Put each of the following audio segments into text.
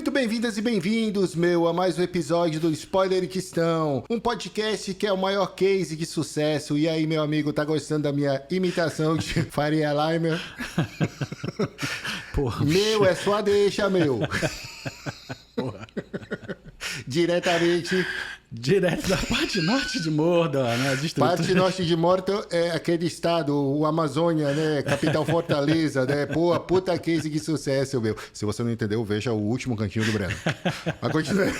Muito bem-vindas e bem-vindos, a mais um episódio do Spoiler e Questão, um podcast que é o maior case de sucesso. E aí, meu amigo, tá gostando da minha imitação de Faria Limer? Porra, meu, é só deixa, meu. Porra. Direto da parte norte de Mordor, né? Parte norte de Mordor é aquele estado, o Amazônia, né? Capital Fortaleza, né? Pô, puta case de sucesso, meu. Se você não entendeu, veja o último cantinho do Breno. Mas continue.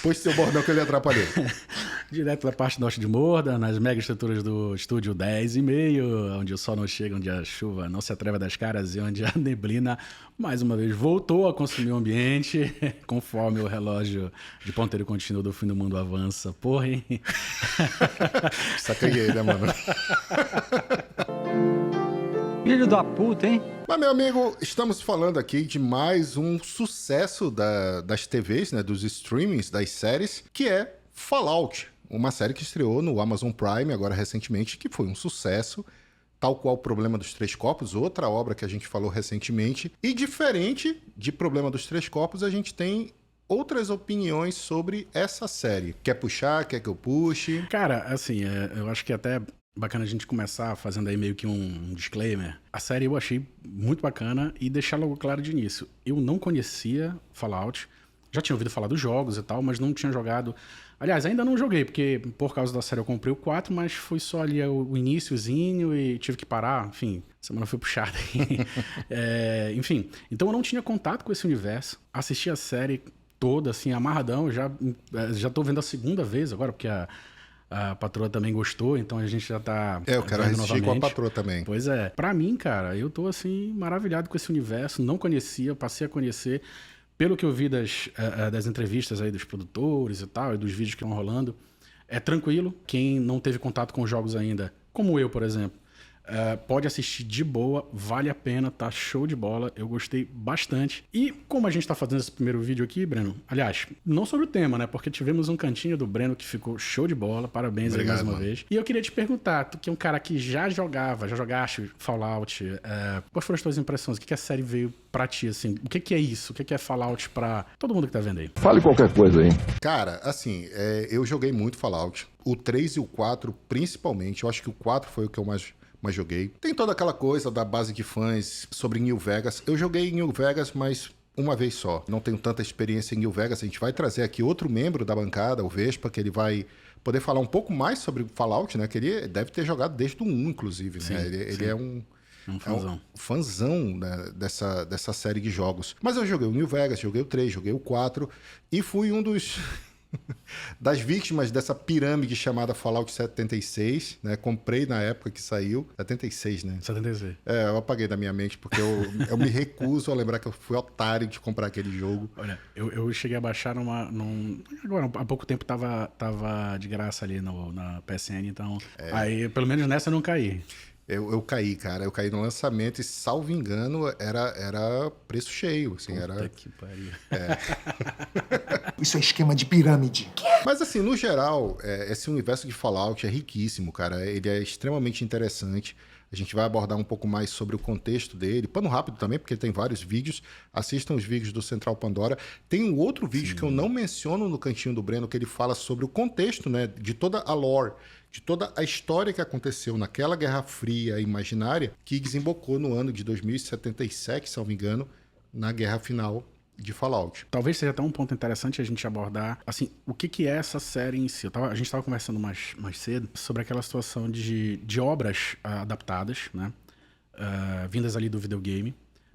Puxa seu bordão que ele atrapalhou. Direto da parte norte de Mordor, nas mega estruturas do estúdio 10,5, onde o sol não chega, onde a chuva não se atreva das caras e onde a neblina, mais uma vez, voltou a consumir o ambiente, conforme o relógio de ponteiro contínuo do fim do mundo avança. Porra, hein? Sacanhei, né, mano? Filho da puta, hein? Mas, meu amigo, estamos falando aqui de mais um sucesso das TVs, né? Dos streamings, das séries, que é Fallout. Uma série que estreou no Amazon Prime agora recentemente, que foi um sucesso, tal qual o Problema dos Três Corpos, outra obra que a gente falou recentemente. E diferente de Problema dos Três Corpos, a gente tem outras opiniões sobre essa série. Quer puxar? Quer que eu puxe? Cara, assim, eu acho que até bacana a gente começar fazendo aí meio que um disclaimer. A série eu achei muito bacana e deixar logo claro de início. Eu não conhecia Fallout, já tinha ouvido falar dos jogos e tal, mas não tinha jogado. Aliás, ainda não joguei, porque por causa da série eu comprei o 4, mas foi só ali o iniciozinho e tive que parar, enfim, a semana foi puxada. Enfim, então eu não tinha contato com esse universo, assisti a série toda, assim, amarradão, já tô vendo a segunda vez agora, porque a patroa também gostou, então a gente já tá eu quero assistir novamente. Com a patroa também. Pois é. Pra mim, cara, eu tô, assim, maravilhado com esse universo, não conhecia, passei a conhecer. Pelo que eu vi das entrevistas aí dos produtores e tal, e dos vídeos que estão rolando, é tranquilo. Quem não teve contato com os jogos ainda, como eu, por exemplo, pode assistir de boa, vale a pena, tá show de bola, eu gostei bastante. E como a gente tá fazendo esse primeiro vídeo aqui, Breno, aliás, não sobre o tema, né, porque tivemos um cantinho do Breno que ficou show de bola, parabéns. Obrigado, aí mais uma vez. E eu queria te perguntar, tu que é um cara que já jogaste Fallout, quais foram as tuas impressões? O que a série veio pra ti, assim? O que é isso? O que é Fallout pra todo mundo que tá vendo aí? Fale qualquer coisa aí. Cara, assim, eu joguei muito Fallout, o 3 e o 4 principalmente, eu acho que o 4 foi o que eu mais joguei. Tem toda aquela coisa da base de fãs sobre New Vegas. Eu joguei em New Vegas, mas uma vez só. Não tenho tanta experiência em New Vegas. A gente vai trazer aqui outro membro da bancada, o Vespa, que ele vai poder falar um pouco mais sobre Fallout, né? Que ele deve ter jogado desde o 1, inclusive, né? Sim, ele é um fãzão, né, dessa série de jogos. Mas eu joguei o New Vegas, joguei o 3, joguei o 4 e fui um das vítimas dessa pirâmide chamada Fallout 76, né? Comprei na época que saiu. 76, né? 76. Eu apaguei da minha mente, porque eu me recuso a lembrar que eu fui otário de comprar aquele jogo. Olha, eu cheguei a baixar agora, há pouco tempo tava de graça ali na PSN, então... Aí, pelo menos nessa eu não caí. Eu caí, cara. Eu caí no lançamento e, salvo engano, era preço cheio. Assim, Puta que pariu. Isso é esquema de pirâmide. Mas, assim, no geral, esse universo de Fallout é riquíssimo, cara. Ele é extremamente interessante. A gente vai abordar um pouco mais sobre o contexto dele. Pano rápido também, porque tem vários vídeos. Assistam os vídeos do Central Pandora. Tem um outro vídeo que eu não menciono no cantinho do Breno, que ele fala sobre o contexto, né, de toda a lore, de toda a história que aconteceu naquela Guerra Fria imaginária, que desembocou no ano de 2077, se não me engano, na Guerra Final de Fallout. Talvez seja até um ponto interessante a gente abordar, assim, o que é essa série em si. A gente estava conversando mais cedo sobre aquela situação de obras adaptadas, né, vindas ali do videogame,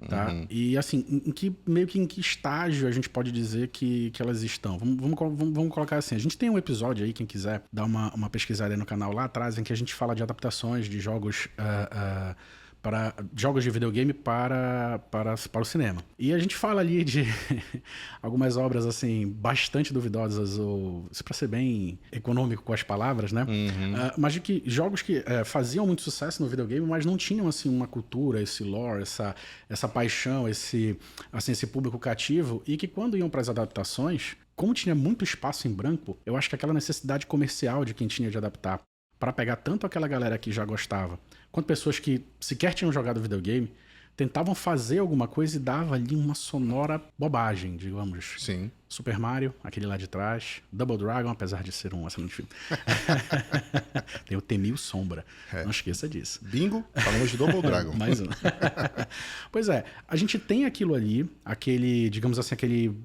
tá? Uhum. E assim, meio que em que estágio a gente pode dizer que elas estão? Vamos colocar assim, a gente tem um episódio aí, quem quiser dar uma pesquisada aí no canal lá atrás, em que a gente fala de adaptações de jogos... para jogos de videogame para o cinema. E a gente fala ali de algumas obras, assim, bastante duvidosas, ou, para ser bem econômico com as palavras, né? Uhum. Mas de que jogos que faziam muito sucesso no videogame, mas não tinham, assim, uma cultura, esse lore, essa paixão, esse público cativo, e que quando iam para as adaptações, como tinha muito espaço em branco, eu acho que aquela necessidade comercial de quem tinha de adaptar, para pegar tanto aquela galera que já gostava, quanto pessoas que sequer tinham jogado videogame, tentavam fazer alguma coisa e dava ali uma sonora bobagem, digamos. Sim. Super Mario, aquele lá de trás. Double Dragon, apesar de ser um excelente filme. Tem o Temil Sombra. Não esqueça disso. Bingo, falamos de Double Dragon. Mais um. Pois é, a gente tem aquilo ali, aquele, digamos assim, aquele...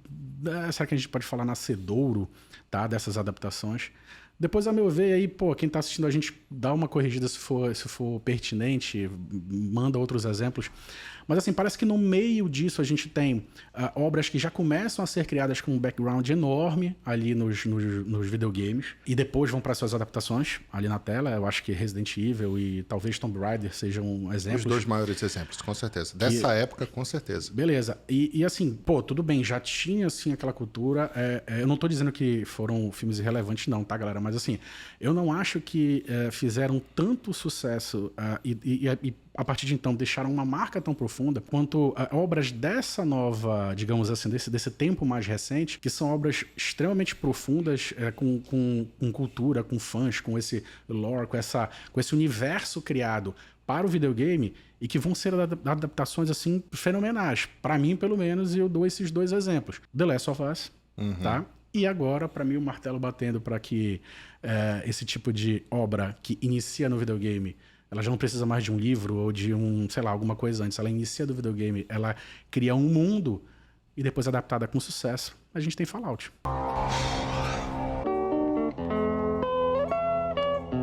será que a gente pode falar nascedouro, tá? Dessas adaptações. Depois, a meu ver, aí, pô, quem tá assistindo a gente dá uma corrigida se for pertinente, manda outros exemplos. Mas, assim, parece que no meio disso a gente tem obras que já começam a ser criadas com um background enorme ali nos videogames e depois vão para suas adaptações ali na tela. Eu acho que Resident Evil e talvez Tomb Raider sejam exemplos. Os dois maiores exemplos, com certeza. Dessa época, com certeza. Beleza. E assim, pô, tudo bem, já tinha, assim, aquela cultura. Eu não tô dizendo que foram filmes irrelevantes, não, tá, galera? Mas, assim, eu não acho que fizeram tanto sucesso e a partir de então deixaram uma marca tão profunda quanto obras dessa nova, digamos assim, desse tempo mais recente, que são obras extremamente profundas, com cultura, com fãs, com esse lore, com esse universo criado para o videogame e que vão ser adaptações assim fenomenais. Para mim, pelo menos, eu dou esses dois exemplos. The Last of Us, tá? E agora, para mim, o martelo batendo para que esse tipo de obra que inicia no videogame, ela já não precisa mais de um livro ou de sei lá, alguma coisa antes. Ela inicia do videogame, ela cria um mundo e depois adaptada com sucesso. A gente tem Fallout.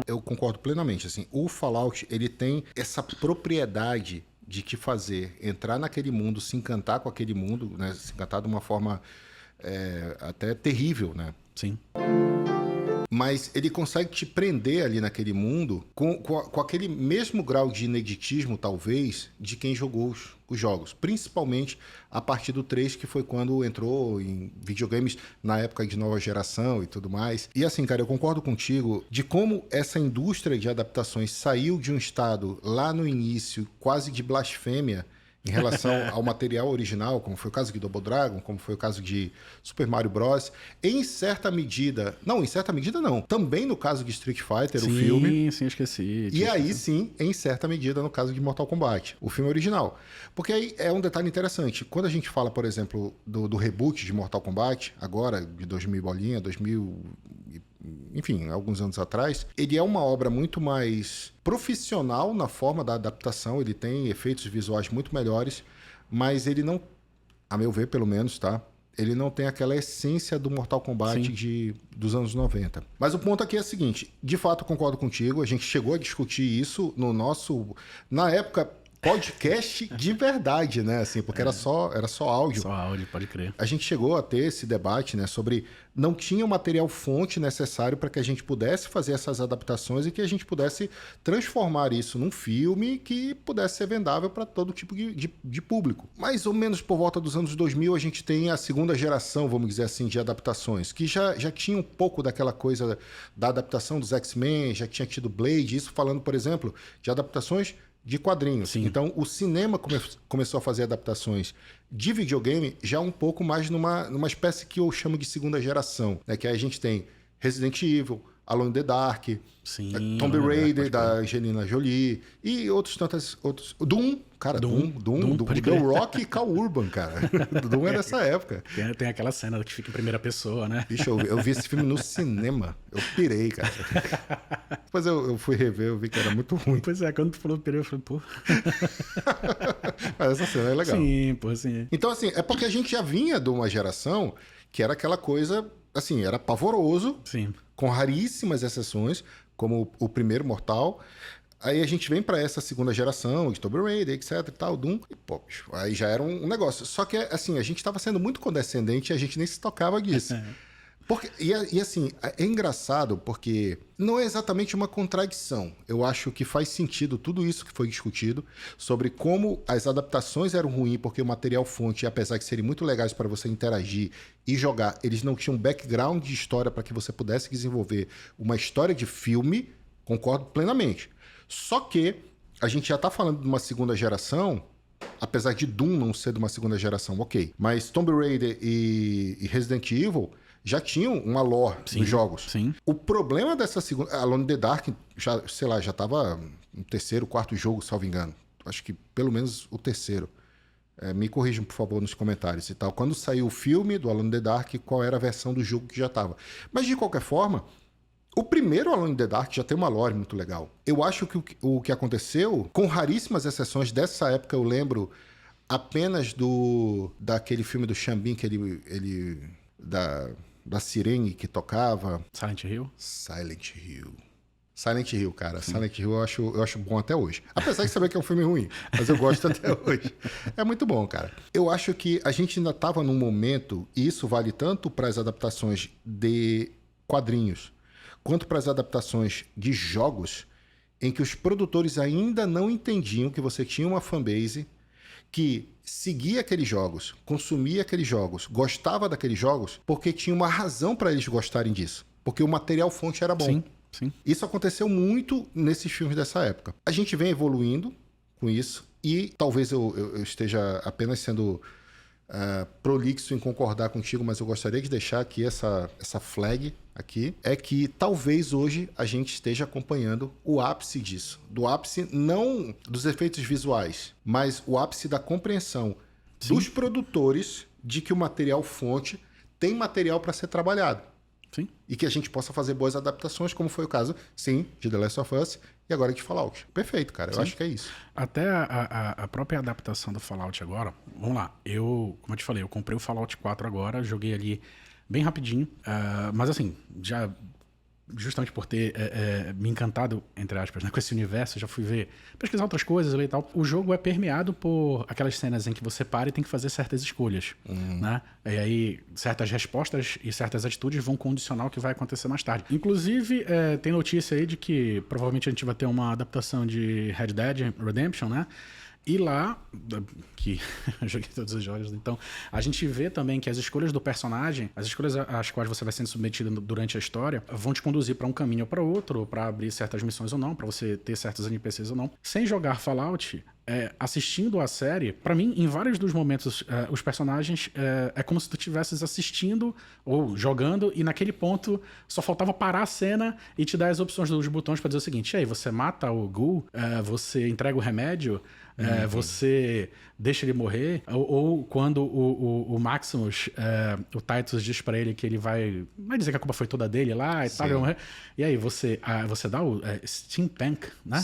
Eu concordo plenamente. Assim, o Fallout, ele tem essa propriedade de te fazer entrar naquele mundo, se encantar com aquele mundo, né? Se encantar de uma forma até terrível, né? Sim. Mas ele consegue te prender ali naquele mundo com aquele mesmo grau de ineditismo, talvez, de quem jogou os jogos. Principalmente a partir do 3, que foi quando entrou em videogames na época de nova geração e tudo mais. E assim, cara, eu concordo contigo de como essa indústria de adaptações saiu de um estado lá no início quase de blasfêmia em relação ao material original, como foi o caso de Double Dragon, como foi o caso de Super Mario Bros. Em certa medida não, também no caso de Street Fighter, o filme. Sim, esqueci. E aí sim, em certa medida, no caso de Mortal Kombat, o filme original. Porque aí é um detalhe interessante. Quando a gente fala, por exemplo, do reboot de Mortal Kombat, agora, de 2000 bolinha, 2000... enfim, alguns anos atrás, ele é uma obra muito mais profissional na forma da adaptação, ele tem efeitos visuais muito melhores, mas ele não, a meu ver pelo menos, tá? Ele não tem aquela essência do Mortal Kombat dos anos 90. Mas o ponto aqui é o seguinte, de fato eu concordo contigo, a gente chegou a discutir isso na época, podcast de verdade, né? Assim, porque era só áudio. Só áudio, pode crer. A gente chegou a ter esse debate, né, sobre não tinha o material fonte necessário para que a gente pudesse fazer essas adaptações e que a gente pudesse transformar isso num filme que pudesse ser vendável para todo tipo de público. Mais ou menos por volta dos anos 2000 a gente tem a segunda geração, vamos dizer assim, de adaptações, que já tinha um pouco daquela coisa da adaptação dos X-Men, já tinha tido Blade, isso falando, por exemplo, de adaptações de quadrinhos. Sim. Então, o cinema começou a fazer adaptações de videogame já um pouco mais numa espécie que eu chamo de segunda geração, né? Que aí a gente tem Resident Evil, Alone in the Dark, Sim, Tomb Raider, da Angelina Jolie, e outros. Doom, cara, Doom The Rock e Cal Urban, cara. Doom é dessa época. Tem aquela cena que fica em primeira pessoa, né? Bicho, eu vi esse filme no cinema. Eu pirei, cara. Depois eu fui rever, eu vi que era muito ruim. Pois é, quando tu falou pirei, eu falei, pô. Mas essa cena é legal. Sim, pô, sim. Então, assim, é porque a gente já vinha de uma geração que era aquela coisa, assim, era pavoroso, Sim. com raríssimas exceções, como o primeiro Mortal. Aí a gente vem para essa segunda geração de Tomb Raider, etc e tal, Doom, e pô, bicho, aí já era um negócio. Só que, assim, a gente estava sendo muito condescendente e a gente nem se tocava disso. Porque, e assim, é engraçado porque não é exatamente uma contradição. Eu acho que faz sentido tudo isso que foi discutido sobre como as adaptações eram ruins porque o material fonte, apesar de serem muito legais para você interagir e jogar, eles não tinham background de história para que você pudesse desenvolver uma história de filme. Concordo plenamente. Só que a gente já está falando de uma segunda geração, apesar de Doom não ser de uma segunda geração, ok. Mas Tomb Raider e Resident Evil já tinham uma lore nos jogos. Sim. O problema dessa segunda... Alone in the Dark, já estava no terceiro, quarto jogo, salvo engano. acho que pelo menos o terceiro. Me corrijam, por favor, nos comentários e tal. Quando saiu o filme do Alone in the Dark, qual era a versão do jogo que já estava. Mas, de qualquer forma, o primeiro Alone in the Dark já tem uma lore muito legal. Eu acho que o que aconteceu, com raríssimas exceções dessa época, eu lembro apenas daquele filme do Xambin, que ele da sirene que tocava. Silent Hill? Silent Hill, cara. Sim. Silent Hill eu acho bom até hoje. Apesar de saber que é um filme ruim, mas eu gosto até hoje. É muito bom, cara. Eu acho que a gente ainda estava num momento, e isso vale tanto para as adaptações de quadrinhos, quanto para as adaptações de jogos, em que os produtores ainda não entendiam que você tinha uma fanbase que seguia aqueles jogos, consumia aqueles jogos, gostava daqueles jogos, porque tinha uma razão para eles gostarem disso. Porque o material fonte era bom. Sim. Sim. Isso aconteceu muito nesses filmes dessa época. A gente vem evoluindo com isso e talvez eu esteja apenas sendo prolixo em concordar contigo, mas eu gostaria de deixar aqui essa flag aqui, é que talvez hoje a gente esteja acompanhando o ápice disso. Do ápice não dos efeitos visuais, mas o ápice da compreensão dos produtores de que o material fonte tem material para ser trabalhado. Sim. E que a gente possa fazer boas adaptações, como foi o caso, sim, de The Last of Us e agora de Fallout. Perfeito, cara. Eu acho que é isso. Até a própria adaptação do Fallout agora, vamos lá, como eu te falei, eu comprei o Fallout 4 agora, joguei ali bem rapidinho, mas assim, já justamente por ter me encantado, entre aspas, né, com esse universo, já fui pesquisar outras coisas ali e tal. O jogo é permeado por aquelas cenas em que você para e tem que fazer certas escolhas, né? E aí, certas respostas e certas atitudes vão condicionar o que vai acontecer mais tarde. Inclusive, tem notícia aí de que provavelmente a gente vai ter uma adaptação de Red Dead Redemption, né? E lá, que eu joguei todos os jogos, então a gente vê também que as escolhas do personagem, as escolhas às quais você vai sendo submetido durante a história, vão te conduzir para um caminho ou para outro, para abrir certas missões ou não, para você ter certos NPCs ou não. Sem jogar Fallout, assistindo a série, para mim, em vários dos momentos, os personagens é como se tu estivesses assistindo ou jogando e naquele ponto só faltava parar a cena e te dar as opções dos botões para dizer o seguinte: e aí, você mata o Ghoul, você entrega o remédio, você deixa ele morrer, ou quando o Maximus, o Titus diz pra ele que ele vai dizer que a culpa foi toda dele lá e tal, e aí você dá o Steampunk, né?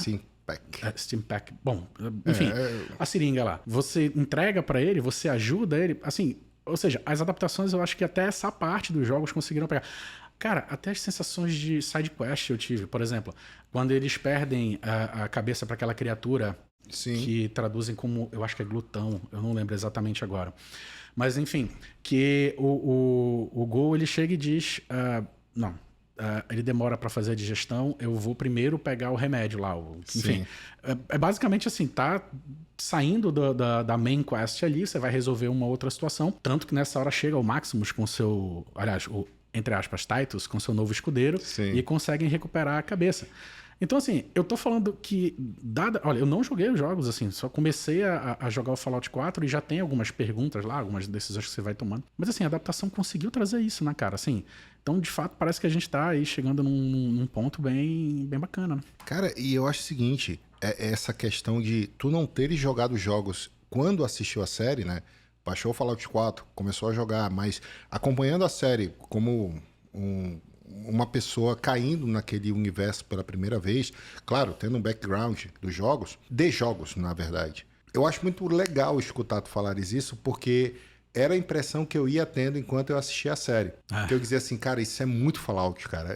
Steampunk. Bom, enfim, a seringa lá. Você entrega pra ele, você ajuda ele, assim, ou seja, as adaptações eu acho que até essa parte dos jogos conseguiram pegar. Cara, até as sensações de side quest eu tive, por exemplo, quando eles perdem a cabeça pra aquela criatura. Sim. Que traduzem como, eu acho que é glutão, eu não lembro exatamente agora. Mas, enfim, que o Ghoul, ele chega e diz, ele demora para fazer a digestão, eu vou primeiro pegar o remédio lá. Enfim, basicamente assim, tá saindo da main quest ali, você vai resolver uma outra situação, tanto que nessa hora chega o Maximus com seu, aliás, entre aspas, Titus, com seu novo escudeiro, e conseguem recuperar a cabeça. Então, assim, eu tô falando que... Olha, eu não joguei os jogos, assim, só comecei a jogar o Fallout 4 e já tem algumas perguntas lá, algumas decisões que você vai tomando. Mas, assim, a adaptação conseguiu trazer isso, né, cara? Assim, então, de fato, parece que a gente tá aí chegando num ponto bem bacana, né? Cara, e eu acho o seguinte, essa questão de tu não teres jogado os jogos quando assistiu a série, né? Baixou o Fallout 4, começou a jogar, mas acompanhando a série como uma pessoa caindo naquele universo pela primeira vez, claro, tendo um background dos jogos, de jogos, na verdade. Eu acho muito legal escutar tu falares isso, porque era a impressão que eu ia tendo enquanto eu assistia a série. Que eu dizia assim, cara, isso é muito Fallout, cara.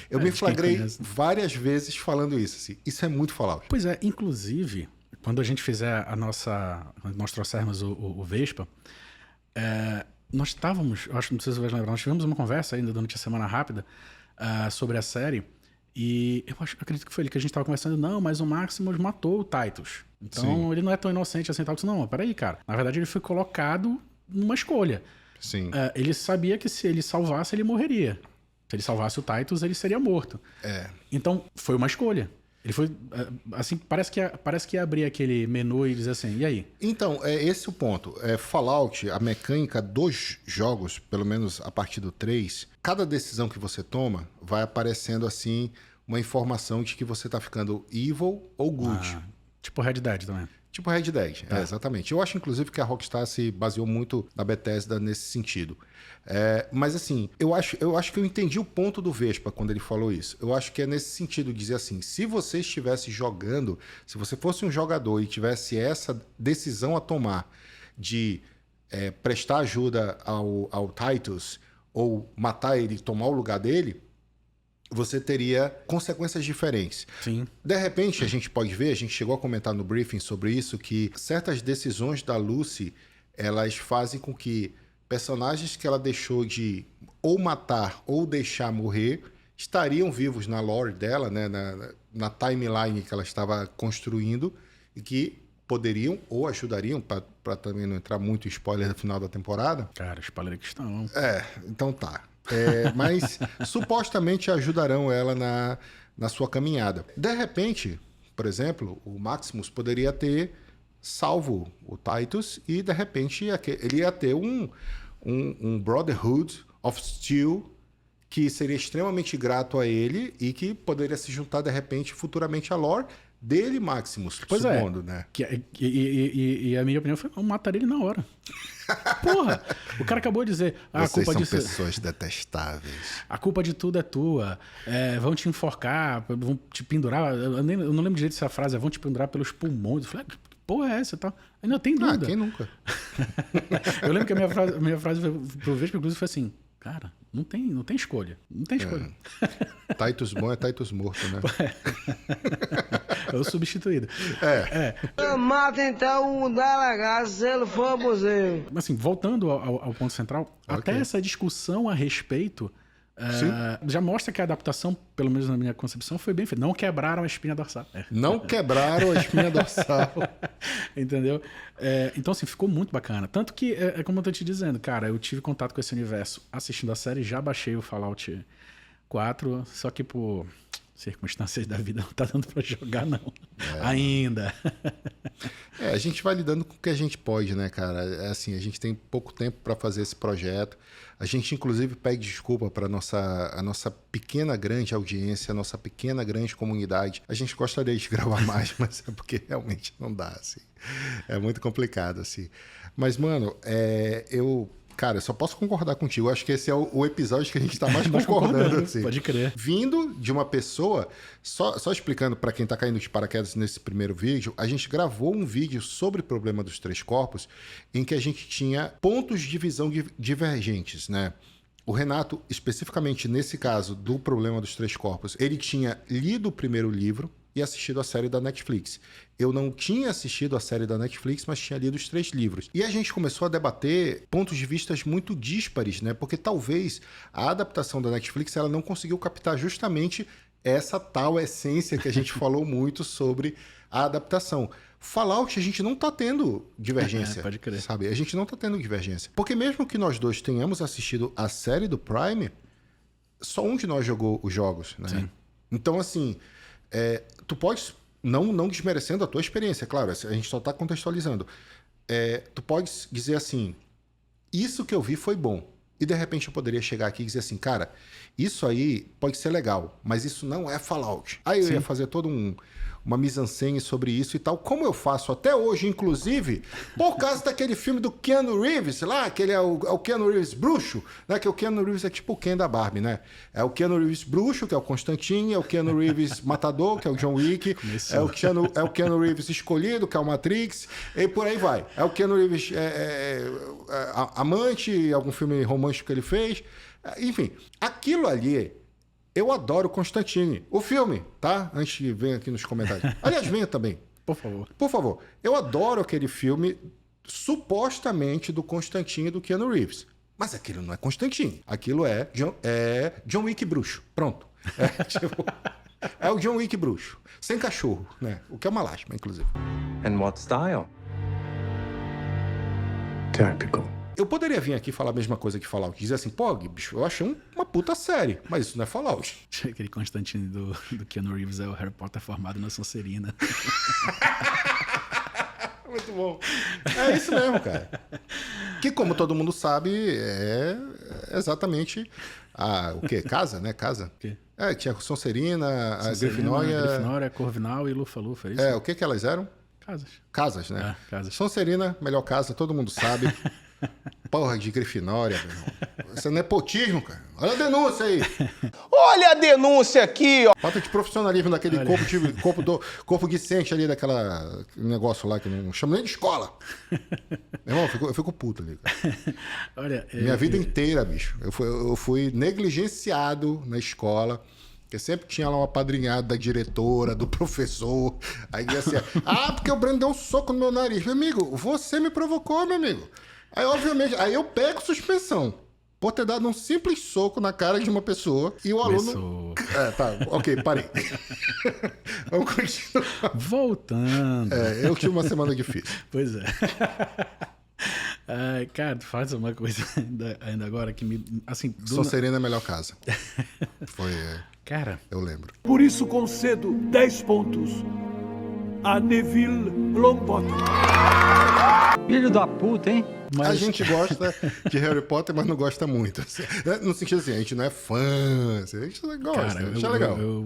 Eu me flagrei várias vezes falando isso, assim, isso é muito Fallout. Pois é, inclusive, quando a gente fizer quando nós trouxermos o Vespa, nós estávamos, eu acho que não sei se você vai lembrar, nós tivemos uma conversa ainda durante a semana rápida sobre a série e eu acredito que foi ele que a gente estava conversando, não, mas o Maximus matou o Titus. Então ele não é tão inocente assim, tal. Não, peraí, cara. Na verdade ele foi colocado numa escolha. Sim. Ele sabia que se ele salvasse, ele morreria. Se ele salvasse o Titus, ele seria morto. Então foi uma escolha. Ele foi, assim, parece que ia abrir aquele menu e dizer assim, e aí? Então, é esse o ponto. Fallout, a mecânica dos jogos, pelo menos a partir do 3, cada decisão que você toma vai aparecendo, assim, uma informação de que você tá ficando evil ou good. Tipo Red Dead também. Tipo Red Dead, exatamente. Eu acho, inclusive, que a Rockstar se baseou muito na Bethesda nesse sentido. Mas, assim, eu acho que eu entendi o ponto do Vespa quando ele falou isso. Eu acho que é nesse sentido, dizer assim, se você estivesse jogando, se você fosse um jogador e tivesse essa decisão a tomar de prestar ajuda ao Titus ou matar ele e tomar o lugar dele, você teria consequências diferentes. Sim. De repente, a gente pode ver, a gente chegou a comentar no briefing sobre isso, que certas decisões da Lucy, elas fazem com que personagens que ela deixou de ou matar ou deixar morrer estariam vivos na lore dela, né, na timeline que ela estava construindo, e que poderiam ou ajudariam, para também não entrar muito spoiler no final da temporada. Cara, spoiler que estão. Então tá. Mas supostamente ajudarão ela na sua caminhada. De repente, por exemplo, o Maximus poderia ter salvo o Titus e de repente ele ia ter um Brotherhood of Steel que seria extremamente grato a ele e que poderia se juntar de repente futuramente a lore dele, Maximus, supondo, né? E a minha opinião foi: eu mataria ele na hora. Porra! O cara acabou de dizer: a Vocês culpa são disso. pessoas detestáveis. A culpa de tudo é tua. Vão te enforcar, vão te pendurar. Eu não lembro direito se a frase é: vão te pendurar pelos pulmões. Eu falei: que porra é essa e tal? Ainda tem dúvida. Quem nunca? Eu lembro que a minha frase pro Vespa, inclusive, foi assim: cara, não tem escolha. Não tem escolha. Titus bom é Titus morto, né? É o substituído. Mata então o Dalagaço se ele for abuseiro. Assim, voltando ao ponto central, até essa discussão a respeito já mostra que a adaptação, pelo menos na minha concepção, foi bem feita. Não quebraram a espinha dorsal. Não quebraram a espinha dorsal. Entendeu? Então, assim, ficou muito bacana. Tanto que, como eu tô te dizendo, cara, eu tive contato com esse universo assistindo a série, já baixei o Fallout 4, só que por circunstâncias da vida não tá dando pra jogar, não. Ainda. A gente vai lidando com o que a gente pode, né, cara? Assim, a gente tem pouco tempo para fazer esse projeto. A gente, inclusive, pede desculpa para a nossa pequena, grande audiência, a nossa pequena, grande comunidade. A gente gostaria de gravar mais, mas é porque realmente não dá, assim. É muito complicado, assim. Mas, mano, Cara, eu só posso concordar contigo. Eu acho que esse é o episódio que a gente tá mais concordando. Assim. Pode crer. Vindo de uma pessoa... Só explicando para quem tá caindo de paraquedas nesse primeiro vídeo, a gente gravou um vídeo sobre o problema dos três corpos em que a gente tinha pontos de visão divergentes, né? O Renato, especificamente nesse caso do problema dos três corpos, ele tinha lido o primeiro livro e assistido a série da Netflix. Eu não tinha assistido a série da Netflix, mas tinha lido os 3 livros. E a gente começou a debater pontos de vista muito díspares, né? Porque talvez a adaptação da Netflix ela não conseguiu captar justamente essa tal essência que a gente falou muito sobre a adaptação. Fallout, a gente não tá tendo divergência. Pode crer. Sabe? A gente não tá tendo divergência. Porque mesmo que nós dois tenhamos assistido a série do Prime, só um de nós jogou os jogos, né? Sim. Então, assim... tu pode, não desmerecendo a tua experiência, claro, a gente só está contextualizando. Tu pode dizer assim, isso que eu vi foi bom. E de repente eu poderia chegar aqui e dizer assim, cara, isso aí pode ser legal, mas isso não é Fallout. Aí eu ia fazer todo uma mise-en-scène sobre isso e tal, como eu faço até hoje, inclusive, por causa daquele filme do Keanu Reeves lá, que ele é o Keanu Reeves bruxo, né? Que o Keanu Reeves é tipo o Ken da Barbie, né? É o Keanu Reeves bruxo, que é o Constantine, é o Keanu Reeves matador, que é o John Wick, é o Keanu Reeves escolhido, que é o Matrix, e por aí vai. É o Keanu Reeves amante, algum filme romântico que ele fez, enfim, aquilo ali... Eu adoro Constantine, o filme, tá? Antes que venha aqui nos comentários. Aliás, venha também. Por favor. Por favor. Eu adoro aquele filme, supostamente, do Constantine e do Keanu Reeves. Mas aquilo não é Constantine. Aquilo é John Wick bruxo. Pronto. É o John Wick bruxo. Sem cachorro, né? O que é uma lástima, inclusive. And what style? Typical. Eu poderia vir aqui falar a mesma coisa que Fallout. Dizer assim, pô, bicho, eu achei uma puta série. Mas isso não é Fallout. Aquele Constantine do Keanu Reeves é o Harry Potter formado na Sonserina. Muito bom. É isso mesmo, cara. Que, como todo mundo sabe, é exatamente o quê? Casa, né? Casa. O quê? Tinha Sonserina, a Sonserina, Grifinória. Grifinória, Corvinal e Lufa-Lufa, é isso? O que elas eram? Casas. Casas, né? Casas. Sonserina, melhor casa, todo mundo sabe. Porra de Grifinória, meu irmão. Isso é nepotismo, cara. Olha a denúncia aí. Olha a denúncia aqui, ó. Falta de profissionalismo daquele corpo discente ali, daquela negócio lá que não chama nem de escola. Meu irmão, eu fico puto ali, cara. Olha, Minha vida inteira, bicho. Eu fui negligenciado na escola. Porque sempre tinha lá uma padrinhada da diretora, do professor. Aí ia assim, porque o Breno deu um soco no meu nariz. Meu amigo, você me provocou, meu amigo. Aí, obviamente, eu pego suspensão por ter dado um simples soco na cara de uma pessoa e o aluno... Tá, ok, parei. Vamos continuar. Voltando. Eu tive uma semana difícil. Pois é. Cara, tu faz uma coisa ainda agora que me... Assim, Sonserina é a melhor casa. Foi... Cara... Eu lembro. Por isso concedo 10 pontos a Neville Longbottom. Filho da puta, hein? Mas... A gente gosta de Harry Potter, mas não gosta muito. Assim, no sentido assim, a gente não é fã, assim, a gente gosta, cara, a gente é legal. Eu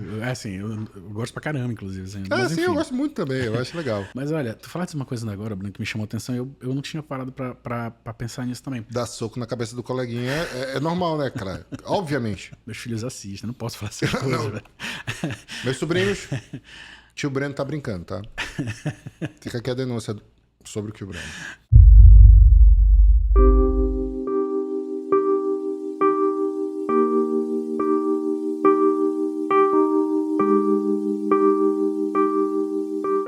gosto pra caramba, inclusive. Assim, mas, sim, eu gosto muito também, eu acho legal. Mas olha, tu falaste uma coisa agora, Bruno, que me chamou a atenção e eu não tinha parado pra pensar nisso também. Dar soco na cabeça do coleguinha é normal, né, cara? Obviamente. Meus filhos assistem, não posso falar essas coisas, velho. Meus sobrinhos, tio Breno tá brincando, tá? Fica aqui a denúncia sobre o tio Breno.